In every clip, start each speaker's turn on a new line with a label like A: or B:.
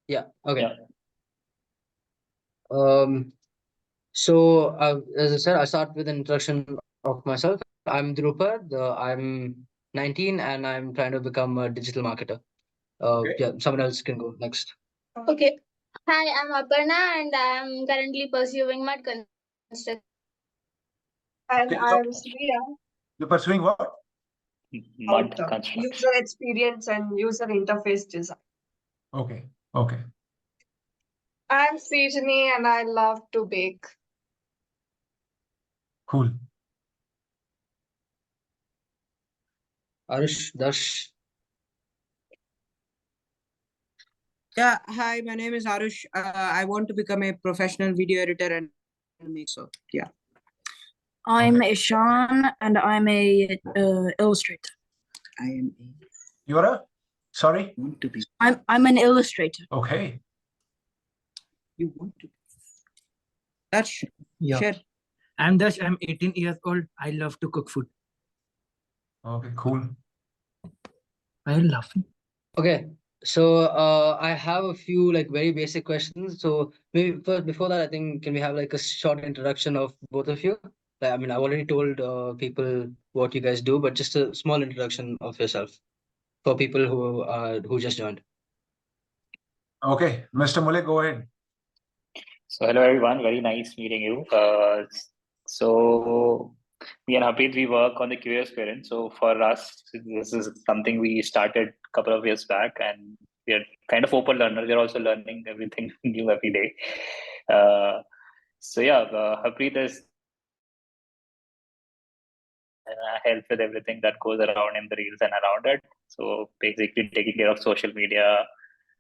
A: Yeah. Okay.
B: Yeah.
A: So, as I said, I start with an introduction of myself. I'm Drupad. I'm 19 and I'm trying to become a digital marketer.
C: Okay.
A: Yeah, someone else can go next.
D: Okay. Hi, I'm Aparna and I'm currently pursuing mud construction.
C: And
E: Okay,
C: I
E: so
C: am Surya
E: you're pursuing what?
B: Mud
C: about
B: construction.
C: user experience and user interface design.
E: Okay. Okay.
C: I'm Srijani and I love to bake.
E: Cool.
A: Arush, Dash.
F: Yeah, hi, my name is Arush. I want to become a professional video editor and make so. Yeah.
G: I'm
E: Okay.
G: Ishan and I'm a illustrator.
F: I am
E: You're a sorry?
F: want to be.
G: I'm an illustrator.
E: Okay.
F: You want to be. That's
H: Yeah.
F: sure.
H: I'm Dash. I'm 18 years old. I love to cook food.
E: Okay, cool.
H: Why are you laughing?
A: Okay. So, I have a few like very basic questions. So maybe first, before that, I think can we have like a short introduction of both of you? Like, I mean, I've already told people what you guys do, but just a small introduction of yourself for people who just joined.
E: Okay, Mr. Mule, go ahead.
B: So hello everyone, very nice meeting you. So me and Harpreet, we work on the Curious Parent. So for us, this is something we started a couple of years back, and we are kind of open learners. We're also learning everything new every day. So yeah, Harpreet is help with everything that goes around in the reels and around it. So basically taking care of social media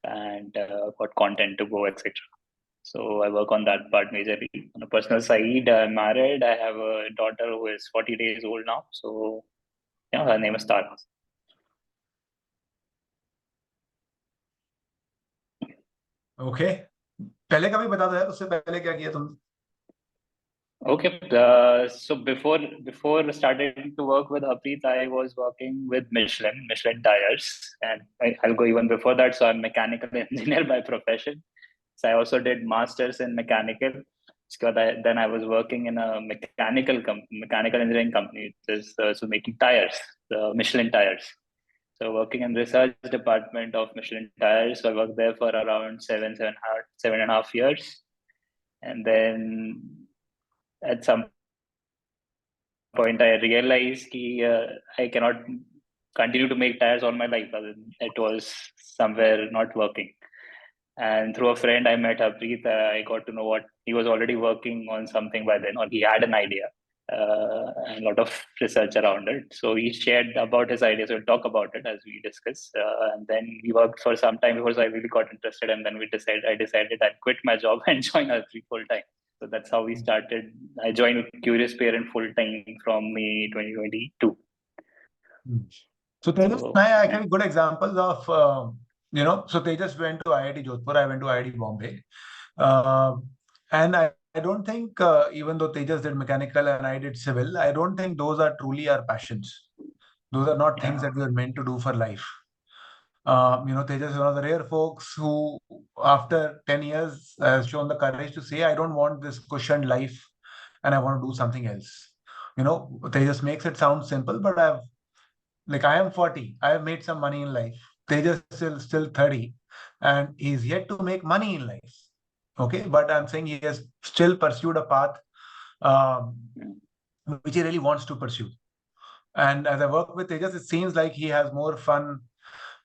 B: and what content to go, etc. So I work on that part majorly. On a personal side, I'm married. I have a daughter who is 40 days old now. So yeah, her name is Tara.
E: Okay. पहले का भी बता दो यार, उससे पहले क्या किया तुम?
B: Okay. So before starting to work with Harpreet, I was working with Michelin tires, and I'll go even before that. So I'm mechanical engineer by profession. So I also did masters in mechanical. Then I was working in a mechanical engineering company, which is so making tires, the Michelin tires. So working in research department of Michelin tires. So I worked there for around 7.5 years, and then at some point I realized I cannot continue to make tires all my life. It was somewhere not working. And through a friend, I met Harpreet. I got to know what he was already working on something by then, or he had an idea and a lot of research around it. So he shared about his ideas. We'll talk about it as we discuss. And then we worked for some time before I really got interested. And then I decided I'd quit my job and join Harpreet full time. So that's how we started. I joined Curious Parent full time from May 2022.
E: So Tejas and I actually good examples of, so Tejas went to IIT Jodhpur, I went to IIT Bombay. And I don't think, even though Tejas did mechanical and I did civil, I don't think those are truly our passions. Those are not things that we are meant to do for life. Tejas is one of the rare folks who, after 10 years, has shown the courage to say, I don't want this cushioned life and I want to do something else. Tejas makes it sound simple, but I am 40. I have made some money in life. Tejas is still 30 and he's yet to make money in life. Okay, but I'm saying he has still pursued a path which he really wants to pursue. And as I work with Tejas, it seems like he has more fun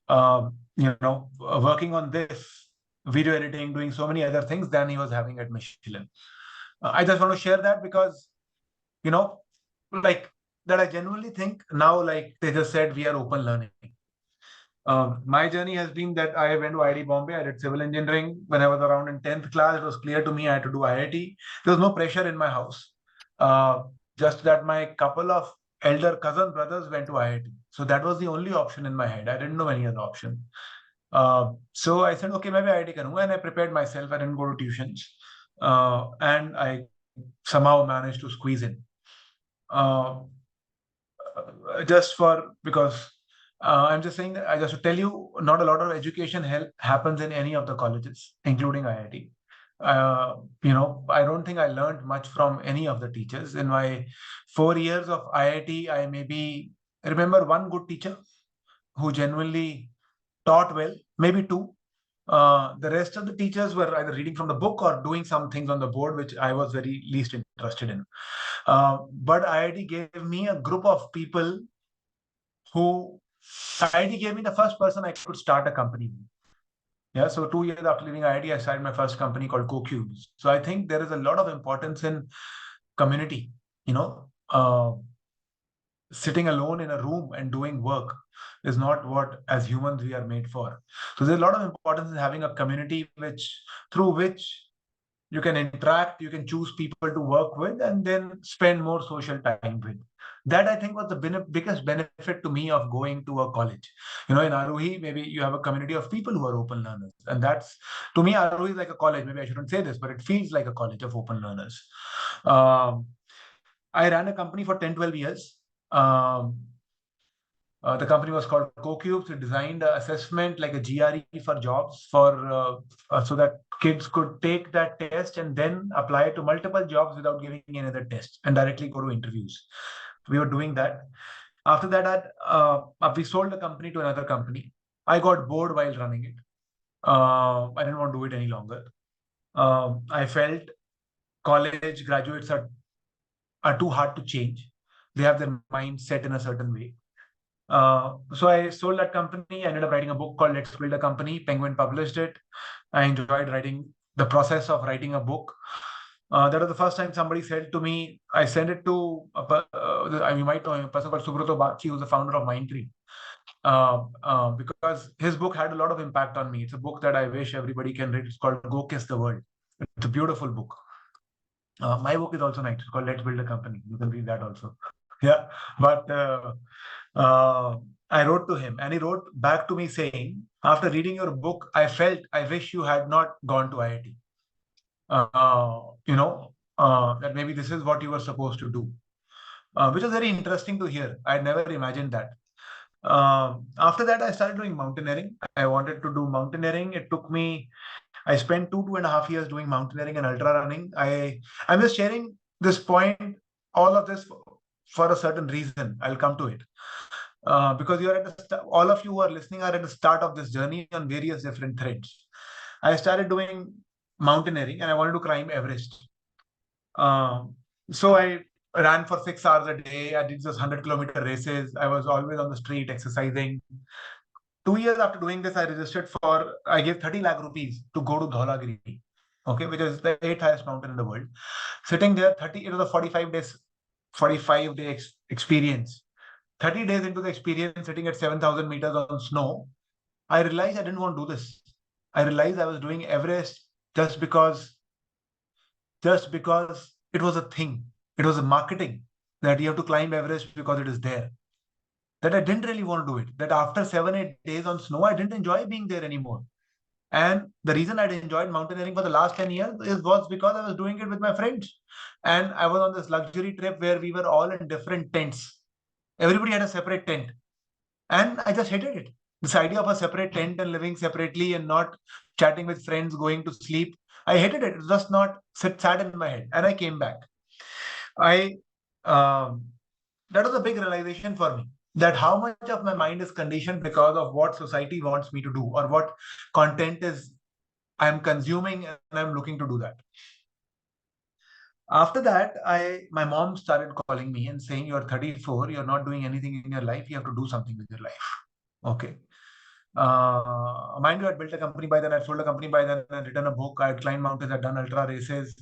E: working on this video editing, doing so many other things than he was having at Michelin. I just want to share that because, that I genuinely think now, like they just said, we are open learning. My journey has been that I went to IIT Bombay. I did civil engineering. When I was around in 10th class, it was clear to me I had to do IIT. There was no pressure in my house. Just that my couple of elder cousin brothers went to IIT. So that was the only option in my head. I didn't know any other option. So I said, okay, maybe IIT karunga, and I prepared myself. I didn't go to tuitions. And I somehow managed to squeeze in. Because I'm just saying that just to tell you, not a lot of education happens in any of the colleges, including IIT. I don't think I learned much from any of the teachers. In my 4 years of IIT, I maybe remember one good teacher who genuinely taught well, maybe two. The rest of the teachers were either reading from the book or doing some things on the board, which I was very least interested in. But IIT gave me a group of people IIT gave me the first person I could start a company with. Yeah, so 2 years after leaving IIT, I started my first company called CoCubes. So I think there is a lot of importance in community, sitting alone in a room and doing work is not what as humans we are made for. So there's a lot of importance in having a community through which you can interact, you can choose people to work with, and then spend more social time with. That I think was the biggest benefit to me of going to a college. In Arohi, maybe you have a community of people who are open learners. And that's, to me, Arohi is like a college. Maybe I shouldn't say this, but it feels like a college of open learners. I ran a company for 10, 12 years. The company was called CoCubes. It designed an assessment like a GRE for jobs so that kids could take that test and then apply to multiple jobs without giving any other test and directly go to interviews. We were doing that. After that, we sold the company to another company. I got bored while running it. I didn't want to do it any longer. I felt college graduates are too hard to change. They have their mind set in a certain way. So I sold that company. I ended up writing a book called Let's Build a Company. Penguin published it. I enjoyed the process of writing a book. That was the first time somebody said to me, I sent it to, you might know him, a person called Subrata Bakshi, who's the founder of Mindtree. Because his book had a lot of impact on me. It's a book that I wish everybody can read. It's called Go Kiss the World. It's a beautiful book. My book is also nice. It's called Let's Build a Company. You can read that also. Yeah, but I wrote to him and he wrote back to me saying, after reading your book, I wish you had not gone to IIT. That maybe this is what you were supposed to do, which was very interesting to hear. I'd never imagined that. After that, I started doing mountaineering. I wanted to do mountaineering. I spent 2.5 years doing mountaineering and ultra running. I'm just sharing this point, all of this for a certain reason. I'll come to it. Because all of you who are listening are at the start of this journey on various different threads. I started doing mountaineering and I wanted to climb Everest. So I ran for 6 hours a day. I did just 100-kilometer races. I was always on the street exercising. 2 years after doing this, I gave 30 lakh rupees to go to Dhaulagiri, okay, which is the 8th highest mountain in the world. Sitting there, it was a 45-day experience. 30 days into the experience, sitting at 7,000 meters on snow, I realized I didn't want to do this. I realized I was doing Everest just because it was a thing. It was a marketing that you have to climb Everest because it is there. That I didn't really want to do it. That after 7-8 days on snow, I didn't enjoy being there anymore. And the reason I enjoyed mountaineering for the last 10 years was because I was doing it with my friends. And I was on this luxury trip where we were all in different tents. Everybody had a separate tent. And I just hated it. This idea of a separate tent and living separately and not chatting with friends, going to sleep. I hated it. It was just not sat in my head. And I came back. That was a big realization for me. That how much of my mind is conditioned because of what society wants me to do or what content I'm consuming and I'm looking to do that. After that, my mom started calling me and saying, you're 34, you're not doing anything in your life, you have to do something with your life. Okay. Mind you, I'd built a company by then, I'd sold a company by then, I'd written a book, I'd climbed mountains, I'd done ultra races,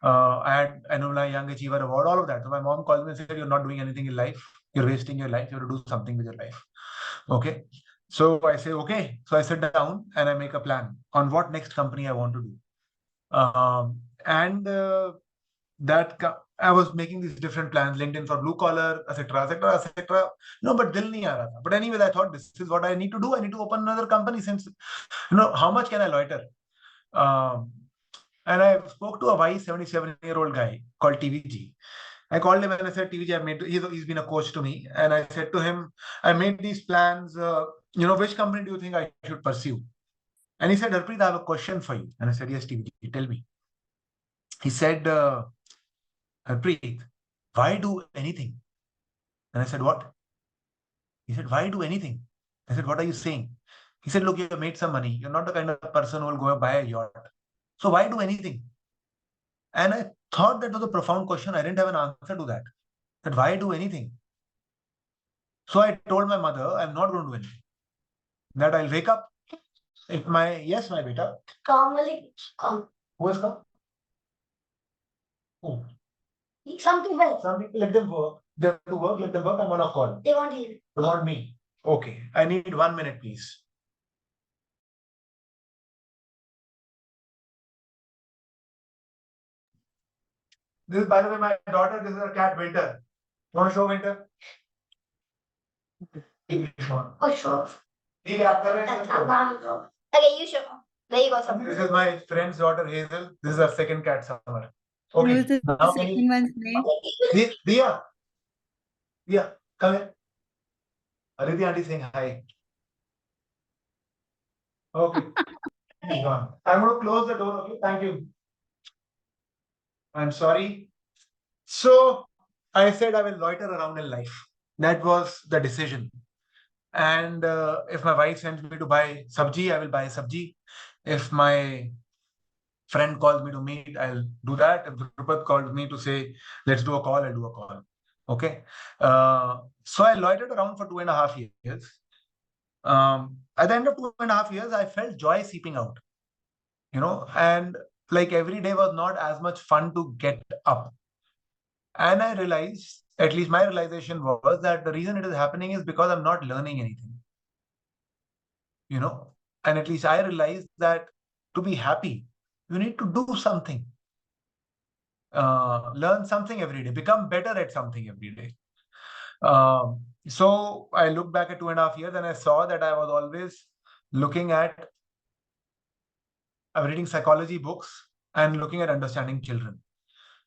E: I had Anula Young Achiever Award, all of that. So my mom called me and said, you're not doing anything in life, you're wasting your life, you have to do something with your life. Okay. So I say, okay. So I sit down and I make a plan on what next company I want to do. I was making these different plans, LinkedIn for blue collar, etc. No, but dil nahi aa raha tha. But anyways, I thought this is what I need to do. I need to open another company since, how much can I loiter? And I spoke to a wise 77-year-old guy called TVG. I called him and I said, TVG, he's been a coach to me. And I said to him, I made these plans, which company do you think I should pursue? And he said, Harpreet, I have a question for you. And I said, yes, TVG, tell me. He said, Harpreet, why do anything? And I said, what? He said, why do anything? I said, what are you saying? He said, look, you have made some money. You're not the kind of person who will go and buy a yacht. So why do anything? And I thought that was a profound question. I didn't have an answer to that. That why do anything? So I told my mother, I'm not going to do anything. That I'll wake up. Yes, my beta.
I: Come.
E: Who has come? Who?
I: Some people.
E: Some people, let them work. They have to work, let them work. I'm on a call.
I: They want you.
E: They want me. Okay. I need 1 minute, please. This is, by the way, my daughter. This is her cat, Winter. You want to show Winter?
I: Oh, sure.
E: Okay,
I: you show. There you go.
E: this is my friend's daughter, Hazel. This is her second cat, Summer. Okay.
J: Who's the
E: Now can
J: second
E: you...
J: one's name?
E: Dia, come here. Aditi auntie saying hi. Okay. He's gone. I'm going to close the door. Okay, thank you. I'm sorry. So I said I will loiter around in life. That was the decision. And if my wife sends me to buy sabji, I will buy sabji. If my friend calls me to meet, I'll do that. If Drupat calls me to say, let's do a call, I'll do a call. Okay. So I loitered around for 2.5 years. At the end of 2.5 years, I felt joy seeping out, and like every day was not as much fun to get up. And I realized, at least my realization was that the reason it is happening is because I'm not learning anything, and at least I realized that to be happy, you need to do something, learn something every day, become better at something every day. So I looked back at 2.5 years and I saw that I was always looking at reading psychology books and looking at understanding children.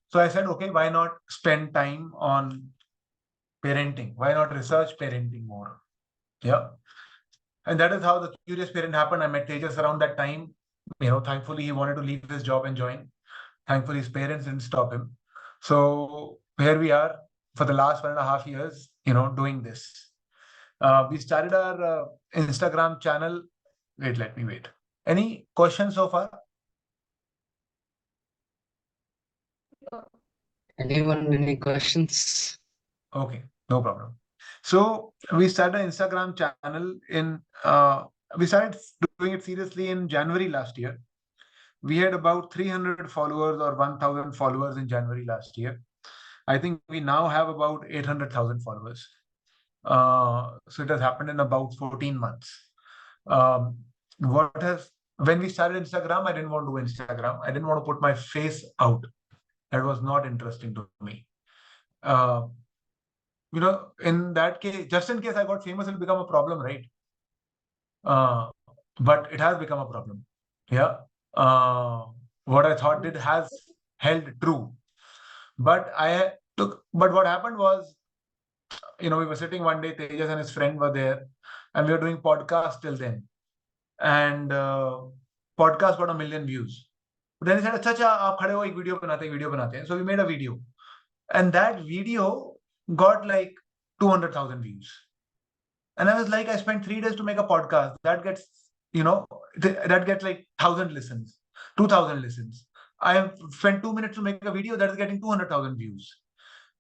E: So I said, okay, why not spend time on parenting? Why not research parenting more? Yeah. And that is how the Curious Parent happened. I met Tejas around that time. Thankfully, he wanted to leave his job and join. Thankfully, his parents didn't stop him. So here we are for the last 1.5 years, doing this. We started our Instagram channel. Let me wait. Any questions so far?
A: Anyone, any questions?
E: Okay, no problem. So we started an Instagram channel we started doing it seriously in January last year. We had about 300 followers or 1,000 followers in January last year. I think we now have about 800,000 followers. So it has happened in about 14 months. When we started Instagram, I didn't want to do Instagram. I didn't want to put my face out. That was not interesting to me. In that case, just in case I got famous, it'll become a problem, right? But it has become a problem. Yeah. What I thought it has held true. But what happened was, we were sitting one day, Tejas and his friend were there, and we were doing podcast till then. And podcast got 1 million views. But then he said, acha, aap khade ho, ek video banate hain. So we made a video. And that video got like 200,000 views. And I was like, I spent 3 days to make a podcast. That gets, that gets like 1,000 listens, 2,000 listens. I have spent 2 minutes to make a video that is getting 200,000 views.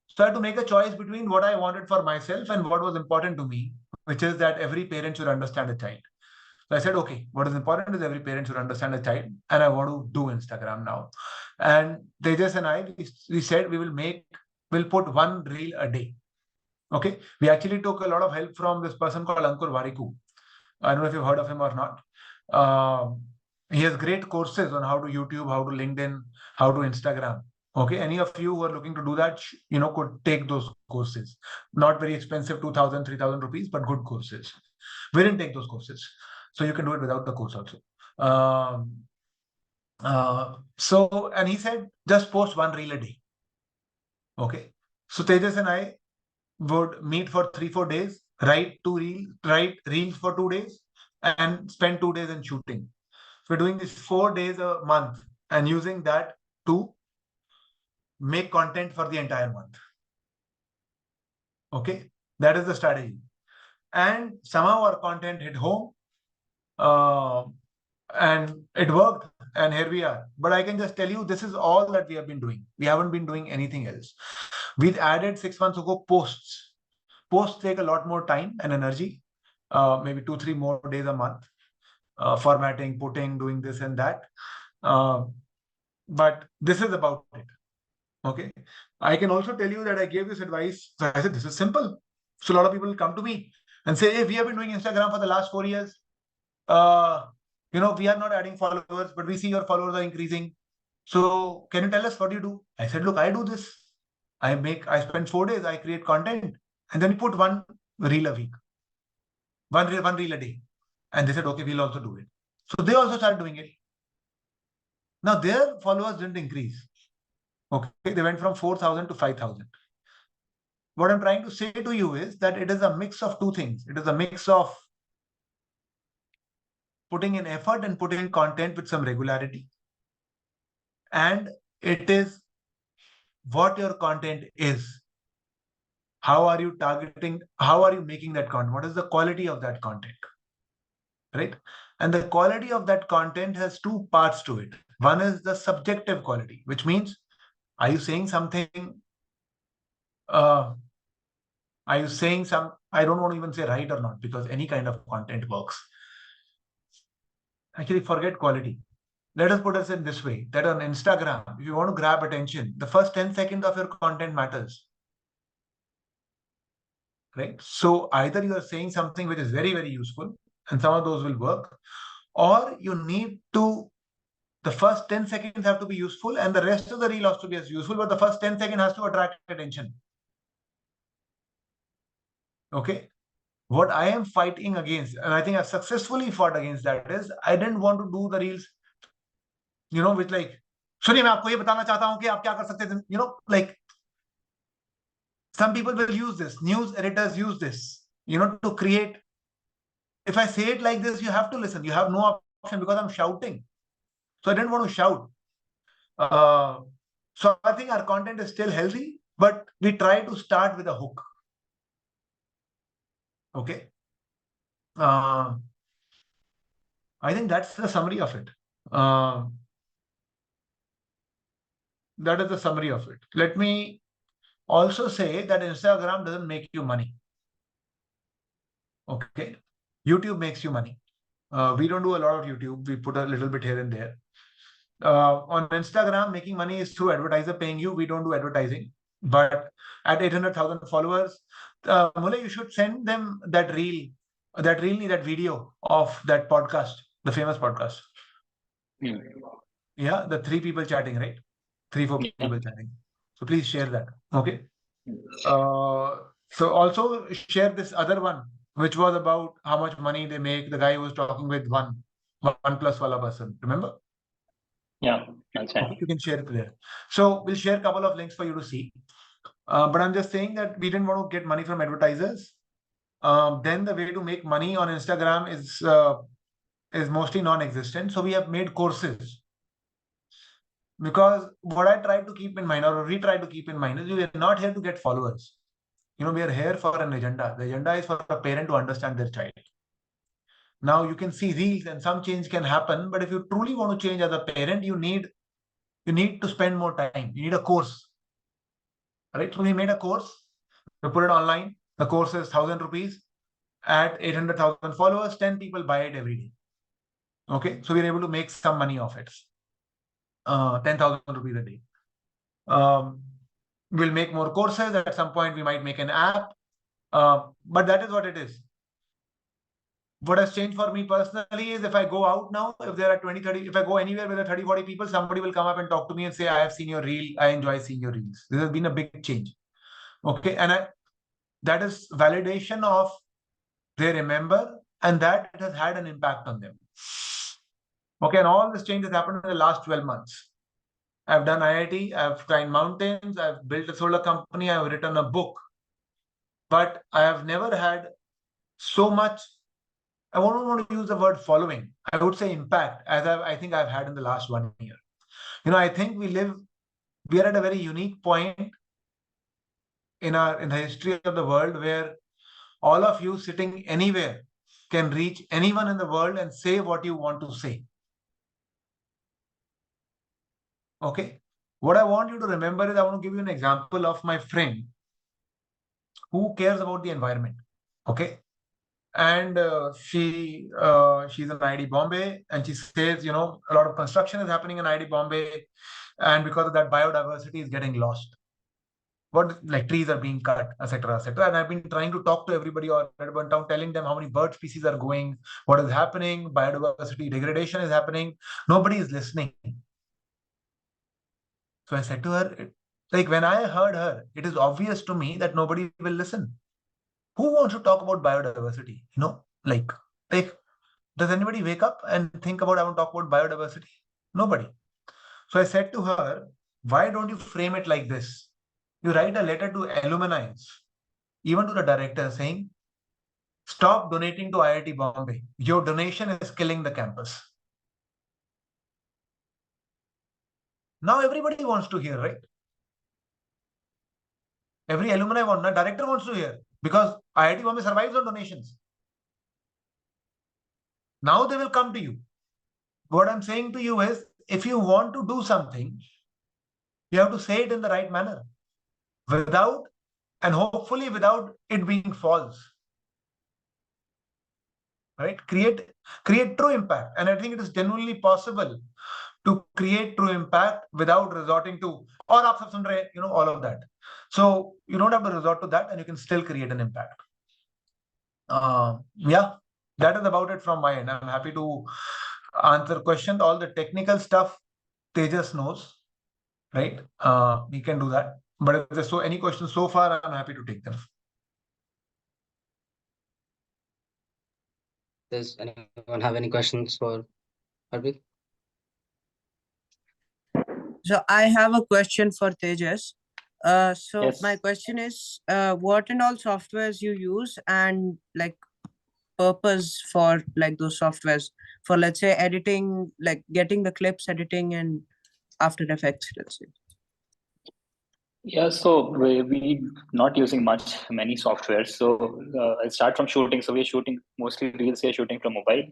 E: So I had to make a choice between what I wanted for myself and what was important to me, which is that every parent should understand a child. So I said, okay, what is important is every parent should understand a child, and I want to do Instagram now. And Tejas and I, we said we'll put 1 reel a day. Okay. We actually took a lot of help from this person called Ankur Variku. I don't know if you've heard of him or not. He has great courses on how to YouTube, how to LinkedIn, how to Instagram. Okay. Any of you who are looking to do that, could take those courses. Not very expensive, 2,000, 3,000 rupees, but good courses. We didn't take those courses. So you can do it without the course also. And he said, just post 1 reel a day. Okay. So Tejas and I would meet for 3-4 days, write reels for 2 days, and spend 2 days in shooting. So we're doing this 4 days a month and using that to make content for the entire month. Okay, that is the strategy. And somehow our content hit home, and it worked, and here we are. But I can just tell you, this is all that we have been doing. We haven't been doing anything else. We've added 6 months ago posts. Posts take a lot more time and energy, maybe 2-3 more days a month, formatting, putting, doing this and that. But this is about it. Okay. I can also tell you that I gave this advice. So I said, this is simple. So a lot of people come to me and say, hey, we have been doing Instagram for the last 4 years. We are not adding followers, but we see your followers are increasing. So can you tell us what you do? I said, look, I do this. I spend 4 days, I create content, and then we put one reel a week, one reel a day. And they said, okay, we'll also do it. So they also started doing it. Now their followers didn't increase. Okay, they went from 4,000 to 5,000. What I'm trying to say to you is that it is a mix of two things. It is a mix of putting in effort and putting in content with some regularity. And it is what your content is. How are you targeting? How are you making that content? What is the quality of that content? Right? And the quality of that content has two parts to it. One is the subjective quality, which means, are you saying something? I don't want to even say right or not, because any kind of content works. Actually, forget quality. Let us put it in this way, that on Instagram, if you want to grab attention, the first 10 seconds of your content matters. Right? So either you are saying something which is very, very useful, and some of those will work, or you need to, the first 10 seconds have to be useful, and the rest of the reel has to be as useful, but the first 10 seconds has to attract attention. Okay? What I am fighting against, and I think I've successfully fought against that, is I didn't want to do the reels, with like, सुनिए मैं आपको ये बताना चाहता हूं कि आप क्या कर सकते हैं, like some people will use this, news editors use this, to create. If I say it like this, you have to listen. You have no option because I'm shouting. So I didn't want to shout. So I think our content is still healthy, but we try to start with a hook. Okay. I think that's the summary of it. That is the summary of it. Let me also say that Instagram doesn't make you money. Okay. YouTube makes you money. We don't do a lot of YouTube. We put a little bit here and there. On Instagram, making money is through advertiser paying you. We don't do advertising. But at 800,000 followers, Mulay, you should send them that video of that podcast, the famous podcast. Yeah, the 3 people chatting, right? 3-4 people chatting. So please share that. Okay. So also share this other one, which was about how much money they make. The guy who was talking with OnePlus wala person. Remember?
B: Yeah, that's right.
E: You can share it there. So we'll share a couple of links for you to see. But I'm just saying that we didn't want to get money from advertisers. Then the way to make money on Instagram is mostly non-existent. So we have made courses. Because what I try to keep in mind, or we try to keep in mind, is we are not here to get followers. We are here for an agenda. The agenda is for a parent to understand their child. Now you can see reels and some change can happen, but if you truly want to change as a parent, you need to spend more time. You need a course. Right? So we made a course. We put it online. The course is 1,000 rupees. At 800,000 followers, 10 people buy it every day. Okay, so we're able to make some money off it. 10,000 rupees a day. We'll make more courses. At some point, we might make an app. But that is what it is. What has changed for me personally is if I go out now, if there are 20, 30, if I go anywhere with 30, 40 people, somebody will come up and talk to me and say, I have seen your reel. I enjoy seeing your reels. This has been a big change. Okay. And that is validation of they remember and that it has had an impact on them. Okay. And all this change has happened in the last 12 months. I've done IIT, I've climbed mountains, I've built a solar company, I've written a book. But I have never had so much, I won't want to use the word following, I would say impact, as I think I've had in the last 1 year. I think we are at a very unique point in the history of the world where all of you sitting anywhere can reach anyone in the world and say what you want to say. Okay. What I want you to remember is I want to give you an example of my friend who cares about the environment. Okay. And she's in IIT Bombay, and she says, a lot of construction is happening in IIT Bombay, and because of that, biodiversity is getting lost. Trees are being cut, etc., etc. And I've been trying to talk to everybody all around town, telling them how many bird species are going, what is happening, biodiversity degradation is happening. Nobody is listening. So I said to her, when I heard her, it is obvious to me that nobody will listen. Who wants to talk about biodiversity? Does anybody wake up and think about, I want to talk about biodiversity? Nobody. So I said to her, why don't you frame it like this? You write a letter to alumni, even to the director, saying, stop donating to IIT Bombay. Your donation is killing the campus. Now everybody wants to hear, right? Every alumni director wants to hear, because IIT Bombay survives on donations. Now they will come to you. What I'm saying to you is, if you want to do something, you have to say it in the right manner, hopefully without it being false. Right? Create true impact. And I think it is genuinely possible to create true impact without resorting to, all of that. So you don't have to resort to that, and you can still create an impact. Yeah, that is about it from my end. I'm happy to answer questions. All the technical stuff, Tejas knows, right? He can do that. But if there's any questions so far, I'm happy to take them.
A: Does anyone have any questions for Harpreet?
F: So I have a question for Tejas. So
B: Yes.
F: my question is, what and all softwares you use, and purpose for those softwares for, let's say, editing, getting the clips, editing, and After Effects, let's say.
B: Yeah, so we not using many softwares. So I'll start from shooting. So we're shooting mostly reels. We're shooting from mobile.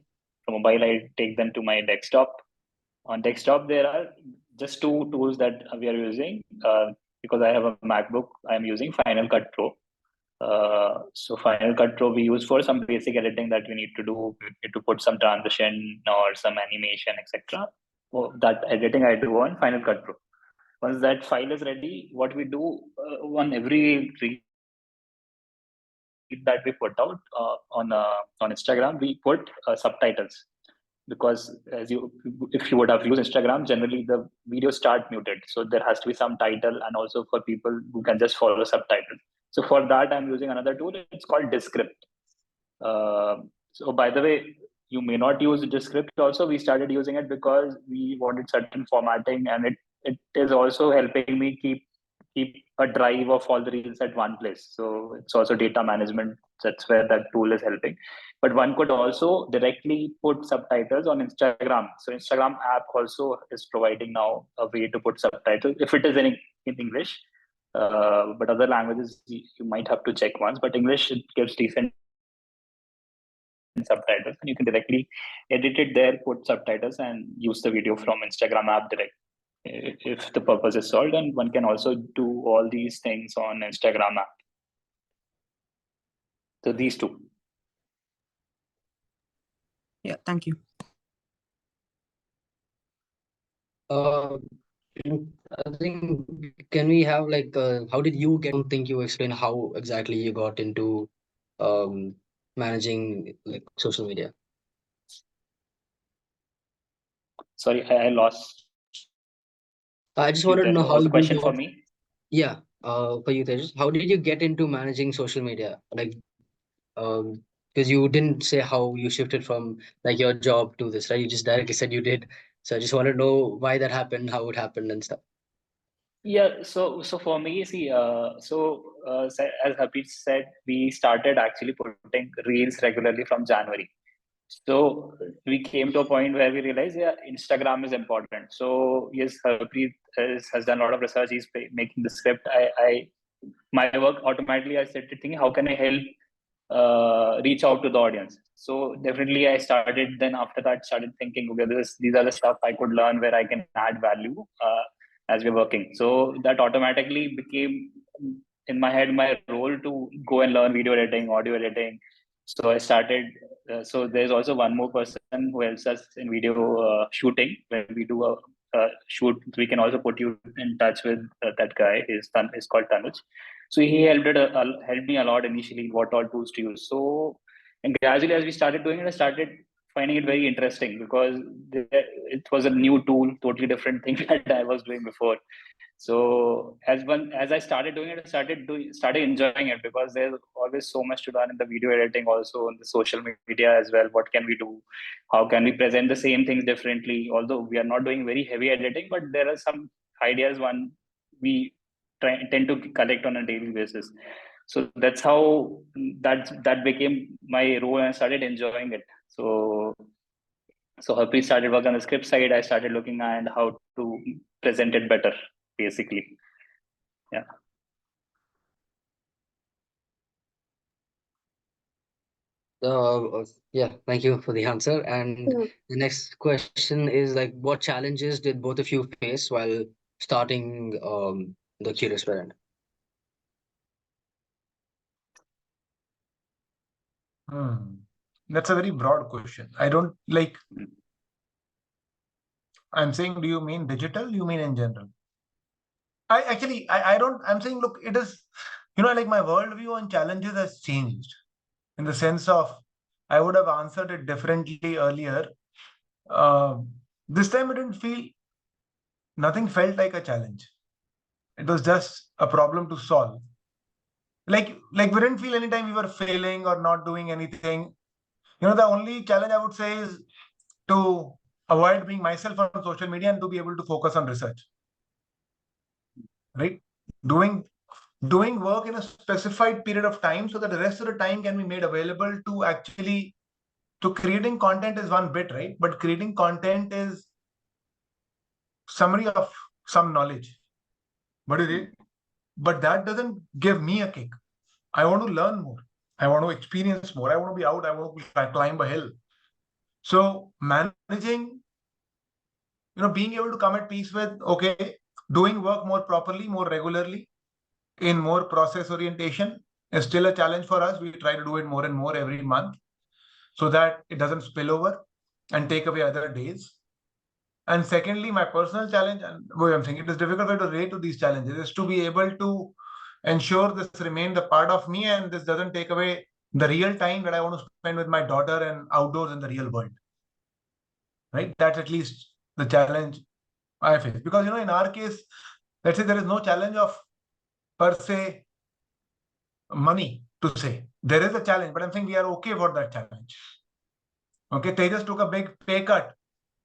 B: From mobile, I take them to my desktop. On desktop, there are just two tools that we are using. Because I have a MacBook, I'm using Final Cut Pro. So Final Cut Pro we use for some basic editing that we need to do. We need to put some transition or some animation, etc. So that editing I do on Final Cut Pro. Once that file is ready, what we do on every reel that we put out on Instagram, we put subtitles, because if you would have used Instagram, generally the videos start muted, so there has to be some title, and also for people who can just follow subtitles. So for that, I'm using another tool. It's called Descript. So by the way, you may not use Descript also. We started using it because we wanted certain formatting, and it is also helping me keep a drive of all the reels at one place. So it's also data management. That's where that tool is helping. But one could also directly put subtitles on Instagram. So Instagram app also is providing now a way to put subtitles if it is in English. But other languages you might have to check once. But English, it gives decent subtitles, and you can directly edit it there, put subtitles, and use the video from Instagram app direct if the purpose is solved. And one can also do all these things on Instagram app. So these two.
F: Yeah, thank you.
A: I think, can we have how did you get? I don't think you explain how exactly you got into managing social media.
B: Sorry, I lost.
A: I just wanted to know how
B: was the
A: you
B: question
A: got,
B: for me.
A: Yeah, for you, Tejas. How did you get into managing social media? Because you didn't say how you shifted from your job to this, right? You just directly said you did. So I just want to know why that happened, how it happened, and stuff.
B: Yeah, so for me, see, as Harpreet said, we started actually putting reels regularly from January. So we came to a point where we realized, yeah, Instagram is important. So yes, Harpreet has done a lot of research. He's making the script. My work automatically, I started thinking, how can I help reach out to the audience? So definitely, I started. Then after that, started thinking, okay, these are the stuff I could learn where I can add value as we're working. So that automatically became in my head my role to go and learn video editing, audio editing. So I started. So there's also one more person who helps us in video shooting. When we do a shoot, we can also put you in touch with that guy. Is called Tanuj. So he helped me a lot initially, what all tools to use. So, and gradually as we started doing it, I started finding it very interesting because it was a new tool, totally different thing that I was doing before. So as I started doing it, I started enjoying it because there's always so much to learn in the video editing, also in the social media as well. What can we do? How can we present the same things differently? Although we are not doing very heavy editing, but there are some ideas we tend to collect on a daily basis. So that's how that became my role, and I started enjoying it. So Harpreet started working on the script side. I started looking at how to present it better, basically. Yeah.
A: Yeah, thank you for the answer. And the next question is like, what challenges did both of you face while starting the Curious Parent?
E: That's a very broad question. I don't like. I'm saying, do you mean digital? You mean in general? I don't. I'm saying, look, it is, like my worldview on challenges has changed in the sense of I would have answered it differently earlier. This time it didn't feel, nothing felt like a challenge. It was just a problem to solve. Like we didn't feel anytime we were failing or not doing anything. The only challenge I would say is to avoid being myself on social media and to be able to focus on research. Right? Doing work in a specified period of time so that the rest of the time can be made available to actually, to creating content is one bit, right? But creating content is summary of some knowledge. But that doesn't give me a kick. I want to learn more. I want to experience more. I want to be out. I want to climb a hill. So managing, being able to come at peace with, okay, doing work more properly, more regularly, in more process orientation is still a challenge for us. We try to do it more and more every month so that it doesn't spill over and take away other days. And secondly, my personal challenge, and I'm thinking it is difficult to relate to these challenges, is to be able to ensure this remains a part of me and this doesn't take away the real time that I want to spend with my daughter and outdoors in the real world. Right? That's at least the challenge I face. Because, in our case, let's say there is no challenge of per se money to say. There is a challenge, but I'm saying we are okay for that challenge. Okay, Tejas took a big pay cut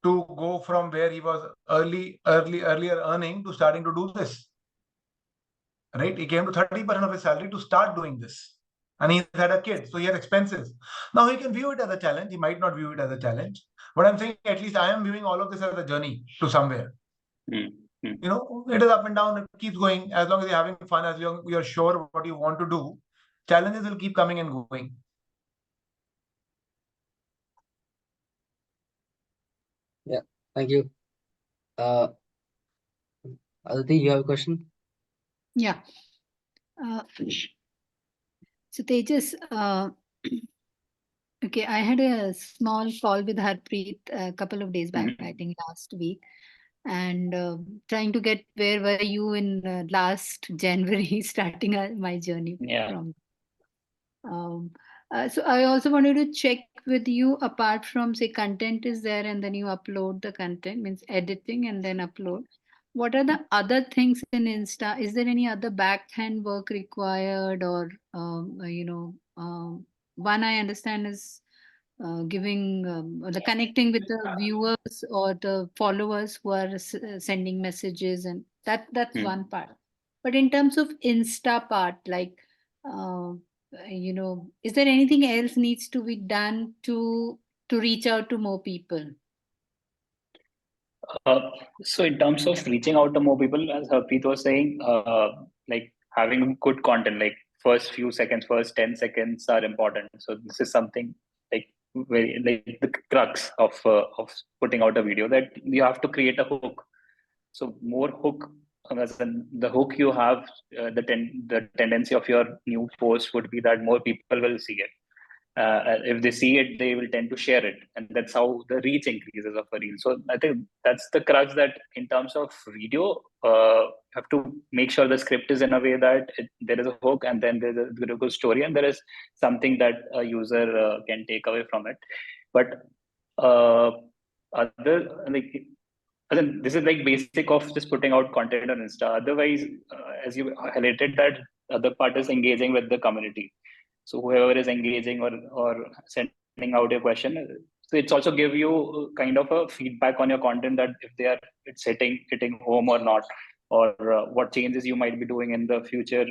E: to go from where he was earlier earning to starting to do this. Right? He came to 30% of his salary to start doing this. And he had a kid, so he had expenses. Now he can view it as a challenge. He might not view it as a challenge. But I'm saying at least I am viewing all of this as a journey to somewhere. It is up and down, it keeps going. As long as you're having fun, as long as you're sure what you want to do, challenges will keep coming and going.
A: Yeah, thank you. Aditi, you have a question?
J: Yeah. So Tejas, okay, I had a small call with Harpreet a couple of days back, I think last week, and trying to get where were you in last January, starting my journey from. So I also wanted to check with you, apart from say content is there and then you upload the content, means editing and then upload. What are the other things in Insta? Is there any other backhand work required, or one I understand is giving the connecting with the viewers or the followers who are sending messages, and that's one part. But in terms of Insta part, like is there anything else needs to be done to reach out to more people?
B: So in terms of reaching out to more people, as Harpreet was saying, like having good content, like first few seconds, first 10 seconds are important. So this is something like very like the crux of putting out a video, that you have to create a hook. So more hook, as in the hook you have, the tendency of your new post would be that more people will see it. If they see it, they will tend to share it, and that's how the reach increases of a reel. So I think that's the crux, that in terms of video, you have to make sure the script is in a way that there is a hook, and then there's a good story, and there is something that a user can take away from it. But this is like basic of just putting out content on Insta. Otherwise, as you highlighted, that other part is engaging with the community. So whoever is engaging or sending out a question, so it's also give you kind of a feedback on your content, that if it's hitting home or not, or what changes you might be doing in the future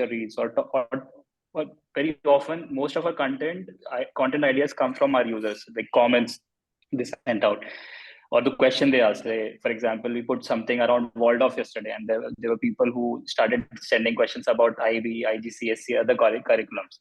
B: reads, or very often most of our content ideas come from our users, like comments they sent out, or the question they asked. For example, we put something around Waldorf yesterday, and there were people who started sending questions about IB, IGCSE, other curriculums.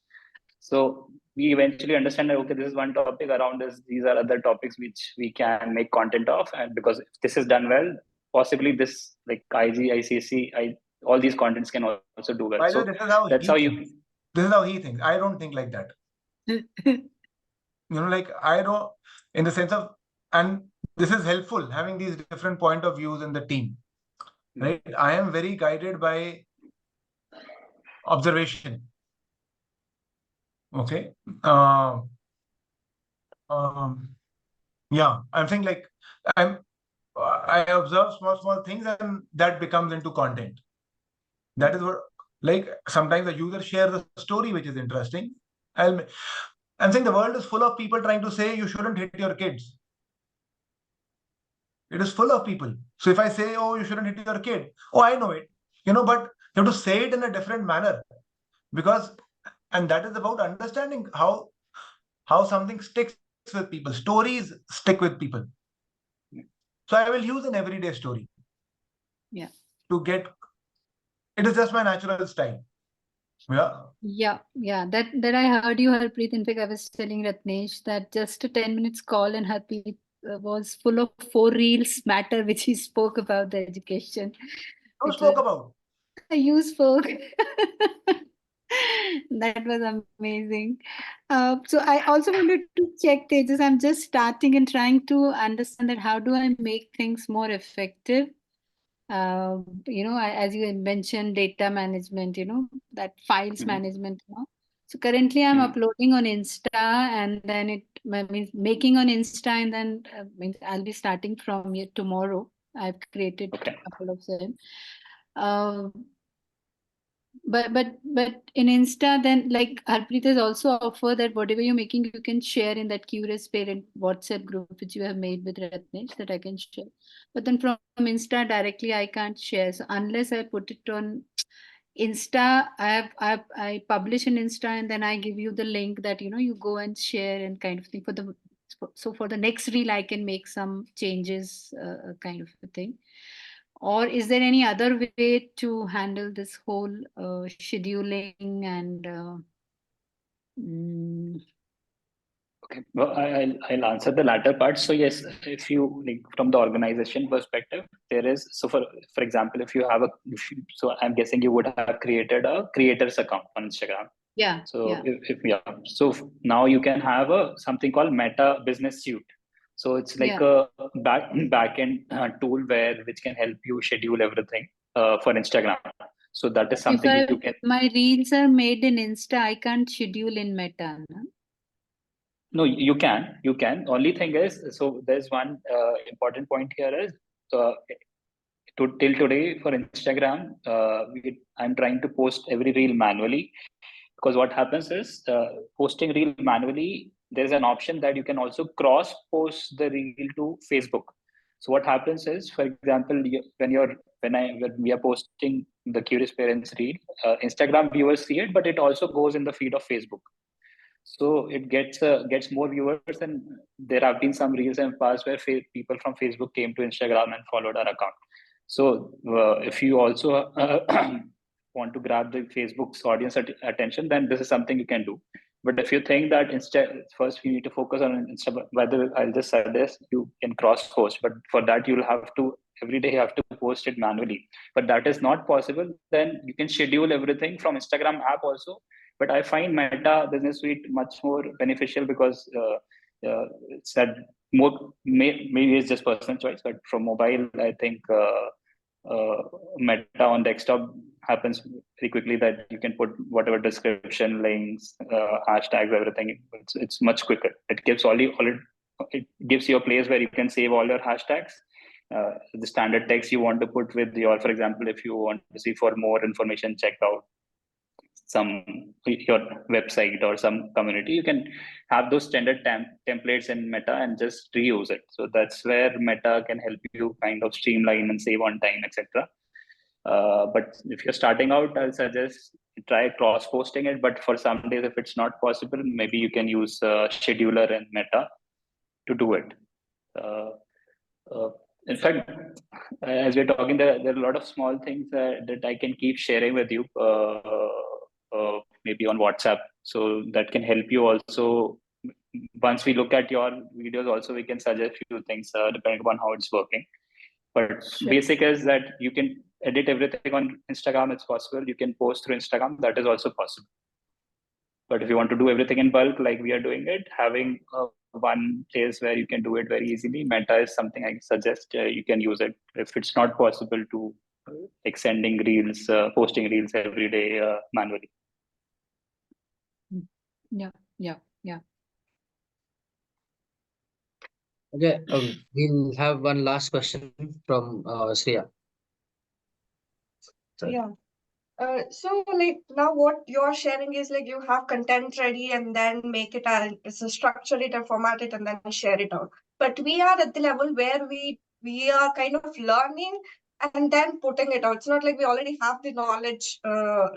B: So we eventually understand that, okay, this is one topic, around this, these are other topics which we can make content of. And because if this is done well, possibly this, like IG, ICSE, all these contents can also do well. So that's how you...
E: This is how he thinks. I don't think like that. Like I don't, in the sense of, and this is helpful, having these different point of views in the team, right? I am very guided by observation. Okay. Yeah, I'm saying, like, I observe small things, and that becomes into content. That is what, like, sometimes the user shares a story which is interesting. I'm saying the world is full of people trying to say you shouldn't hit your kids. It is full of people. So if I say, oh, you shouldn't hit your kid, oh, I know it, but you have to say it in a different manner, because, and that is about understanding how something sticks with people. Stories stick with people. So I will use an everyday story.
J: Yeah.
E: To get, it is just my natural style.
J: Yeah. That I heard you, Harpreet. In fact, I was telling Ratnesh that just a 10 minutes call, and Harpreet was full of 4 reels matter, which he spoke about the education.
E: Who spoke about?
J: You spoke. That was amazing. So I also wanted to check, Tejas, I'm just starting and trying to understand that how do I make things more effective? As you mentioned, data management, that files management. So currently I'm uploading on Insta, and then it means making on Insta, and then means I'll be starting from tomorrow. I've created a couple of them. But in Insta, then, like Harpreet has also offered that whatever you're making, you can share in that Curious Parent WhatsApp group which you have made with Ratnesh, that I can share. But then from Insta directly, I can't share. So unless I put it on Insta, I publish an Insta, and then I give you the link that you go and share, and kind of thing. So for the next reel, I can make some changes, kind of a thing. Or is there any other way to handle this whole scheduling and
B: Okay, well, I'll answer the latter part. So yes, if you, like, from the organization perspective, there is, so for example, if you have so I'm guessing you would have created a creators account on Instagram.
J: Yeah.
B: So so now you can have something called Meta Business Suite. So it's like a back-end tool which can help you schedule everything for Instagram. So that is something you can.
J: My reels are made in Insta. I can't schedule in Meta.
B: No, you can. Only thing is, so there's one important point here is, till today for Instagram, I'm trying to post every reel manually, because what happens is posting reel manually there's an option that you can also cross post the reel to Facebook. So what happens is, for example, when we are posting the Curious Parents reel, Instagram viewers see it, but it also goes in the feed of Facebook. So it gets more viewers, and there have been some reels in the past where people from Facebook came to Instagram and followed our account. So if you also want to grab the Facebook's audience attention, then this is something you can do. But if you think that instead, first we need to focus on Instagram, whether I'll just suggest you can cross post, but for that you'll have to every day you have to post it manually. But that is not possible. Then you can schedule everything from Instagram app also. But I find Meta Business Suite much more beneficial because it's that more maybe it's just personal choice, but from mobile, I think Meta on desktop happens very quickly, that you can put whatever description, links, hashtags, everything. It's much quicker. It gives it gives you a place where you can save all your hashtags. The standard text you want to put with your, for example, if you want to see for more information, check out your website or some community, you can have those standard templates in Meta and just reuse it. So that's where Meta can help you kind of streamline and save on time, etc. But if you're starting out, I'll suggest try cross posting it. But for some days, if it's not possible, maybe you can use scheduler in Meta to do it. In fact, as we're talking, there are a lot of small things that I can keep sharing with you, maybe on WhatsApp. So that can help you also. Once we look at your videos, also we can suggest few things depending upon how it's working. But basic is that you can edit everything on Instagram. It's possible. You can post through Instagram. That is also possible. But if you want to do everything in bulk, like we are doing it, having one place where you can do it very easily, Meta is something I suggest you can use it. If it's not possible to sending reels, posting reels every day manually.
J: Yeah.
A: Okay, we'll have one last question from Shreya. Sorry.
C: Yeah. So like now what you're sharing is like you have content ready and then make it as a structure it and format it and then share it out. But we are at the level where we are kind of learning and then putting it out. It's not like we already have the knowledge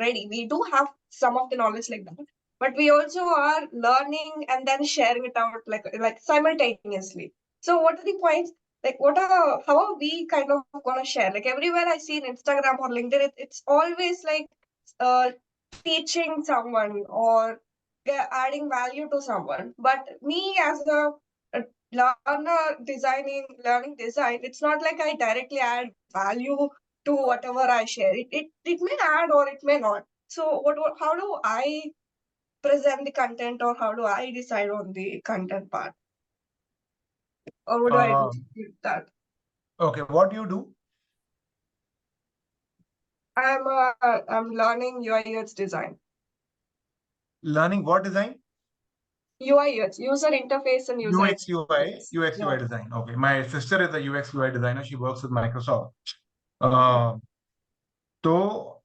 C: ready. We do have some of the knowledge like that, but we also are learning and then sharing it out like simultaneously. So what are the points? Like how are we kind of gonna share? Like everywhere I see in Instagram or LinkedIn, it's always like teaching someone or adding value to someone. But me as a learner learning design, it's not like I directly add value to whatever I share. It may add or it may not. So how do I present the content, or how do I decide on the content part? Or what do I do with that?
E: Okay, what do you do?
C: I'm learning UI UX design.
E: Learning what design?
C: UI UX, user interface and user
E: UX UI
C: Yeah.
E: design. Okay, my sister is a UX UI designer. She works with Microsoft. So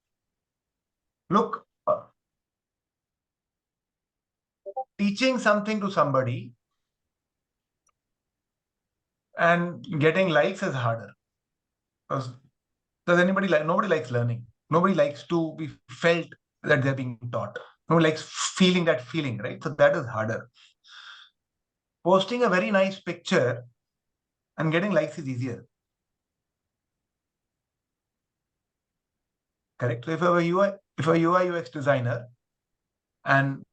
E: look, teaching something to somebody and getting likes is harder. Because does anybody like? Nobody likes learning. Nobody likes to be felt that they're being taught. Nobody likes feeling that feeling, right? So that is harder. Posting a very nice picture and getting likes is easier. Correct. So if you're a UI UX designer, and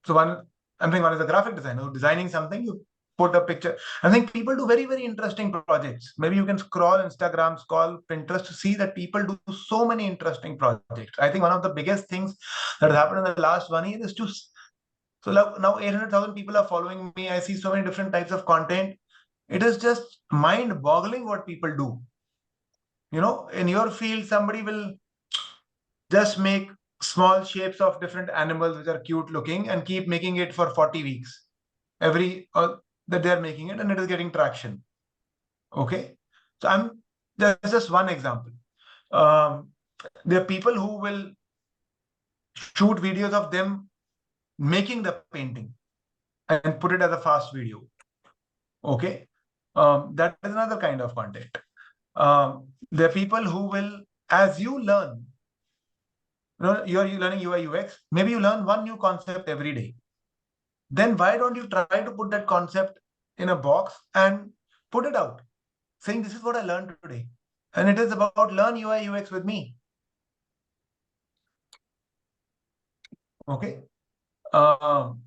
E: so one is a graphic designer, designing something, you put a picture. I think people do very, very interesting projects. Maybe you can scroll Instagram, scroll Pinterest to see that people do so many interesting projects. I think one of the biggest things that has happened in the last 1 year is so now 800,000 people are following me. I see so many different types of content. It is just mind-boggling what people do. You know, in your field, somebody will just make small shapes of different animals which are cute looking and keep making it for 40 weeks. That they're making it and it is getting traction. Okay. So there's just one example. There are people who will shoot videos of them making the painting and put it as a fast video. Okay. That is another kind of content. There are people who will, as you learn, you're learning UI UX, maybe you learn one new concept every day. Then why don't you try to put that concept in a box and put it out, saying this is what I learned today. And it is about learn UI UX with me. Okay. I'm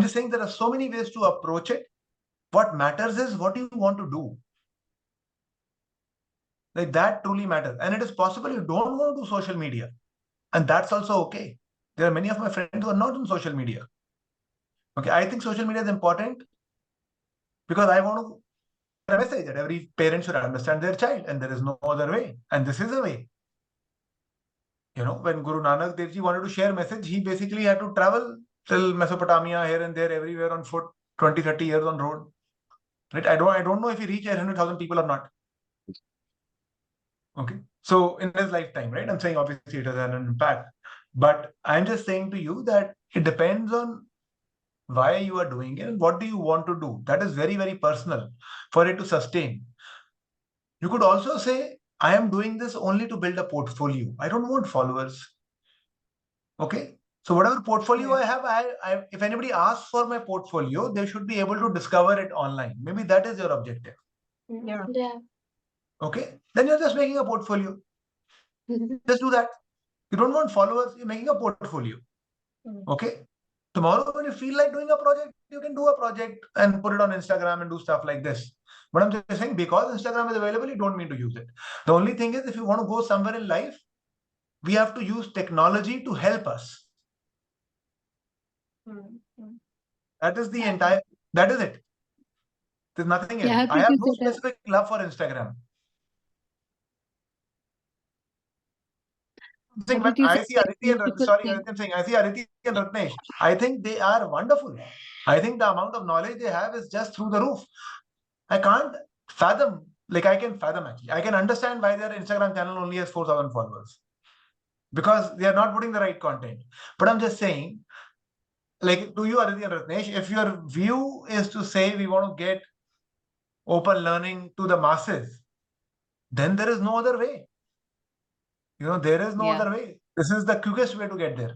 E: just saying there are so many ways to approach it. What matters is what you want to do. Like that truly matters. And it is possible you don't want to do social media. And that's also okay. There are many of my friends who are not on social media. Okay, I think social media is important because I want to send a message that every parent should understand their child, and there is no other way. And this is a way. When Guru Nanak Dev Ji wanted to share a message, he basically had to travel till Mesopotamia, here and there, everywhere on foot, 20, 30 years on road. Right? I don't know if he reached 100,000 people or not. Okay. So in his lifetime, right? I'm saying obviously it has had an impact. But I'm just saying to you that it depends on why you are doing it and what do you want to do. That is very, very personal for it to sustain. You could also say, I am doing this only to build a portfolio. I don't want followers. Okay. So whatever portfolio I have, if anybody asks for my portfolio, they should be able to discover it online. Maybe that is your objective.
C: Yeah.
E: Okay. Then you're just making a portfolio. Just do that. You don't want followers, you're making a portfolio. Okay. Tomorrow, when you feel like doing a project, you can do a project and put it on Instagram and do stuff like this. But I'm just saying, because Instagram is available, you don't mean to use it. The only thing is, if you want to go somewhere in life, we have to use technology to help us. That is the entire, that is it. There's nothing else. I have no specific love for Instagram. I see Aditi and Ratnesh. I think they are wonderful. I think the amount of knowledge they have is just through the roof. I can't fathom, I can fathom actually. I can understand why their Instagram channel only has 4,000 followers. Because they are not putting the right content. But I'm just saying, to you, Aditi and Ratnesh, if your view is to say we want to get open learning to the masses, then there is no other way. There is no other way. This is the quickest way to get there.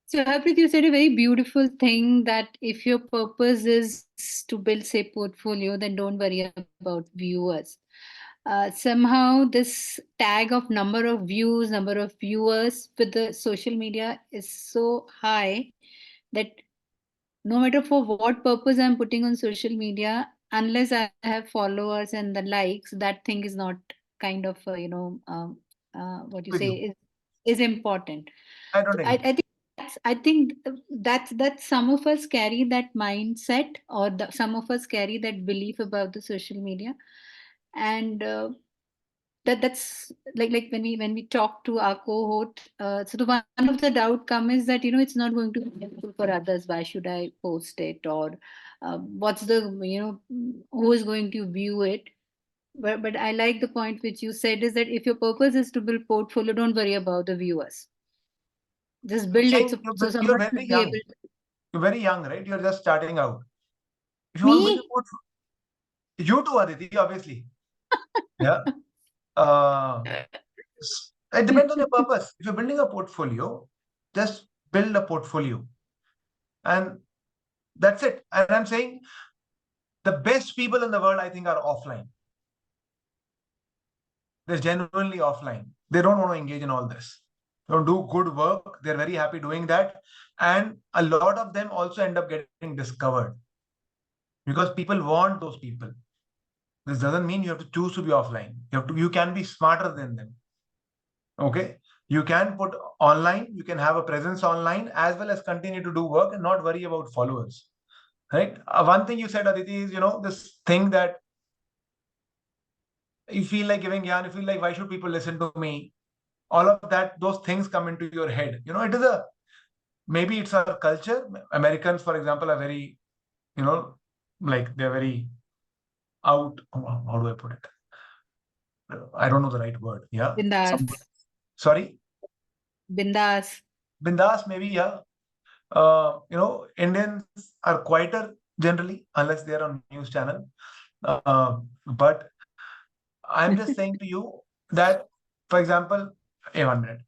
J: So, Harpreet, you said a very beautiful thing that if your purpose is to build, say, portfolio, then don't worry about viewers. Somehow this tag of number of views, number of viewers with the social media is so high that no matter for what purpose I'm putting on social media, unless I have followers and the likes, that thing is not kind of, what you say is important.
E: I don't agree.
J: I think that some of us carry that mindset, or some of us carry that belief about the social media, and that's like when we talk to our cohort. So the one of the outcome is that it's not going to be helpful for others. Why should I post it, or what's the who is going to view it? But I like the point which you said is that if your purpose is to build portfolio, don't worry about the viewers. Just build it. So someone should be able to.
E: You're very young, right? You're just starting out. If you want to build a portfolio, you too, Aditi, obviously. Yeah. It depends on your purpose. If you're building a portfolio, just build a portfolio. And that's it. And I'm saying the best people in the world, I think, are offline. They're genuinely offline. They don't want to engage in all this. They don't do good work. They're very happy doing that. And a lot of them also end up getting discovered because people want those people. This doesn't mean you have to choose to be offline. You can be smarter than them. Okay. You can put online, you can have a presence online as well as continue to do work and not worry about followers. Right. One thing you said, Aditi, is, this thing that you feel like giving yarn, you feel like, why should people listen to me? All of that, those things come into your head. It is maybe it's our culture. Americans, for example, are very, they're very out. How do I put it? I don't know the right word. Yeah.
J: Bindas.
E: Sorry?
J: Bindas.
E: Bindas, maybe, yeah. Indians are quieter generally, unless they are on news channel. But I'm just saying to you that, for example, 1 minute.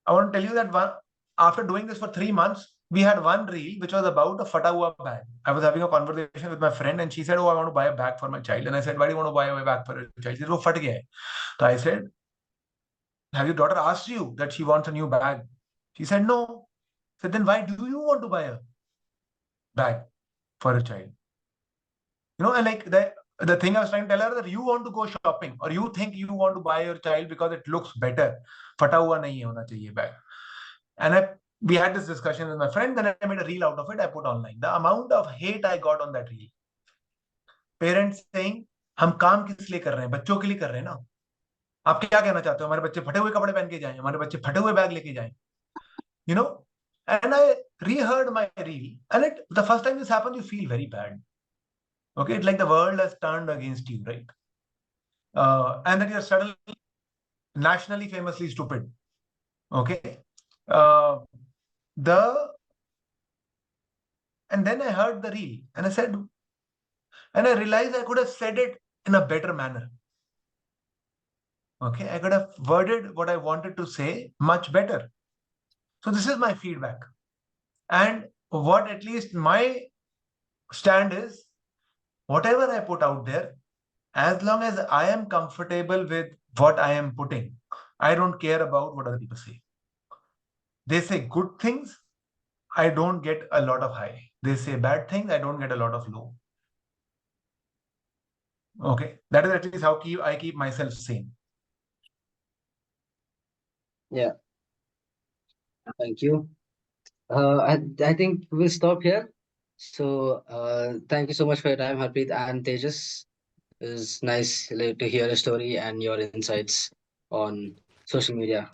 E: I want to tell you that after doing this for 3 months, we had one reel which was about a Fata Hua bag. I was having a conversation with my friend and she said, "Oh, I want to buy a bag for my child." And I said, "Why do you want to buy a bag for your child?" She said, "Oh, fat gaya hai." So I said, "Have your daughter asked you that she wants a new bag?" She said, "No." I said, "Then why do you want to buy a bag for a child?" And like the thing I was trying to tell her, that you want to go shopping or you think you want to buy your child because it looks better. Fata hua nahi hona chahiye bag. And we had this discussion with my friend, then I made a reel out of it, I put online. The amount of hate I got on that reel. Parents saying, हम काम किस लिए कर रहे हैं? बच्चों के लिए कर रहे हैं ना. आप क्या कहना चाहते हो? हमारे बच्चे फटे हुए कपड़े पहन के जाएं, हमारे बच्चे फटे हुए बैग लेके जाएं. And I reheard my reel. And the first time this happened, you feel very bad. Okay, it's like the world has turned against you, right? And that you're suddenly nationally famously stupid. Okay. And then I heard the reel and I realized I could have said it in a better manner. Okay, I could have worded what I wanted to say much better. So this is my feedback. And what at least my stand is, whatever I put out there, as long as I am comfortable with what I am putting, I don't care about what other people say. They say good things, I don't get a lot of high. They say bad things, I don't get a lot of low. Okay, that is at least how I keep myself sane.
A: Yeah. Thank you. I think we'll stop here. So thank you so much for your time, Harpreet and Tejas. It was nice to hear your story and your insights on social media.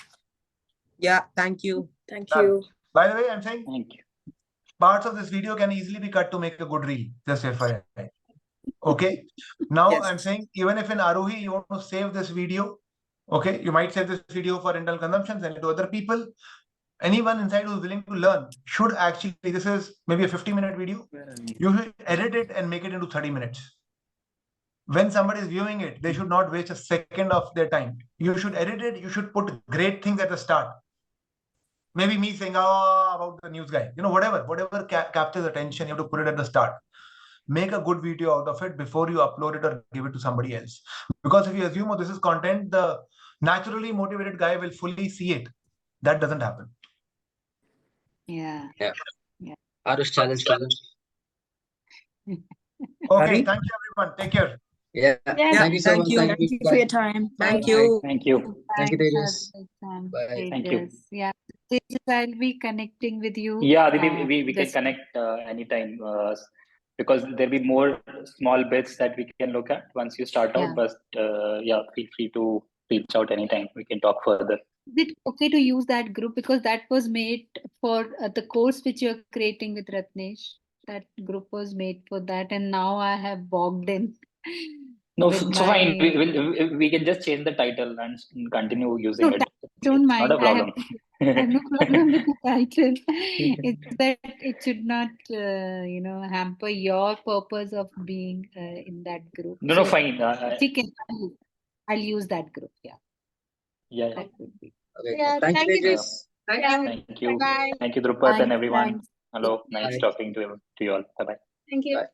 F: Yeah, thank you.
G: Thank you.
E: By the way, I'm saying
B: Thank you.
E: parts of this video can easily be cut to make a good reel. Just FYI. Okay. Now
F: Yes.
E: I'm saying, even if in Arohi you want to save this video, okay, you might save this video for internal consumption, send it to other people. Anyone inside who's willing to learn should actually, this is maybe a 50-minute video. You should edit it and make it into 30 minutes. When somebody is viewing it, they should not waste a second of their time. You should edit it. You should put great things at the start. Maybe me saying, "Oh, about the news guy," whatever captures attention, you have to put it at the start. Make a good video out of it before you upload it or give it to somebody else. Because if you assume, "Oh, this is content," the naturally motivated guy will fully see it. That doesn't happen.
J: Yeah.
A: Arush, challenge for them.
E: Okay, thank you everyone. Take care.
A: Yeah.
G: Yeah,
A: Thank you so
F: thank
A: much.
F: you.
G: Thank you for your time.
F: Thank
J: Bye.
F: you.
B: Thank you.
A: Thank you,
J: Thanks,
A: Tejas.
J: Harpreet.
A: Bye.
B: Thank you.
J: Tejas. Yeah. Tejas, I'll be connecting with you.
B: Yeah, Aditi, we can
J: just-
B: connect anytime because there'll be more small bits that we can look at once you start out.
J: Yeah.
B: But yeah, feel free to reach out anytime. We can talk further.
J: Is it okay to use that group, because that was made for the course which you're creating with Ratnesh? That group was made for that, and now I have bogged in.
B: No,
J: with
B: so fine.
J: my-
B: We can just change the title and continue using
J: No,
B: it.
J: don't
B: It's
J: mind.
B: not a problem.
J: I have no problem with the title. It's that it should not, hamper your purpose of being in that group.
B: No,
J: So,
B: fine.
J: I'll use that group. Yeah,
B: Yeah.
J: that would be.
A: Okay.
D: Yeah,
A: Thank you,
D: thank you.
A: Tejas.
B: Thank you.
D: Bye.
B: Thank you, Drupad and
J: Bye.
B: everyone.
J: Thanks.
B: Hello. Nice
A: Bye.
B: talking to you all. Bye-bye.
D: Thank you.
A: Bye.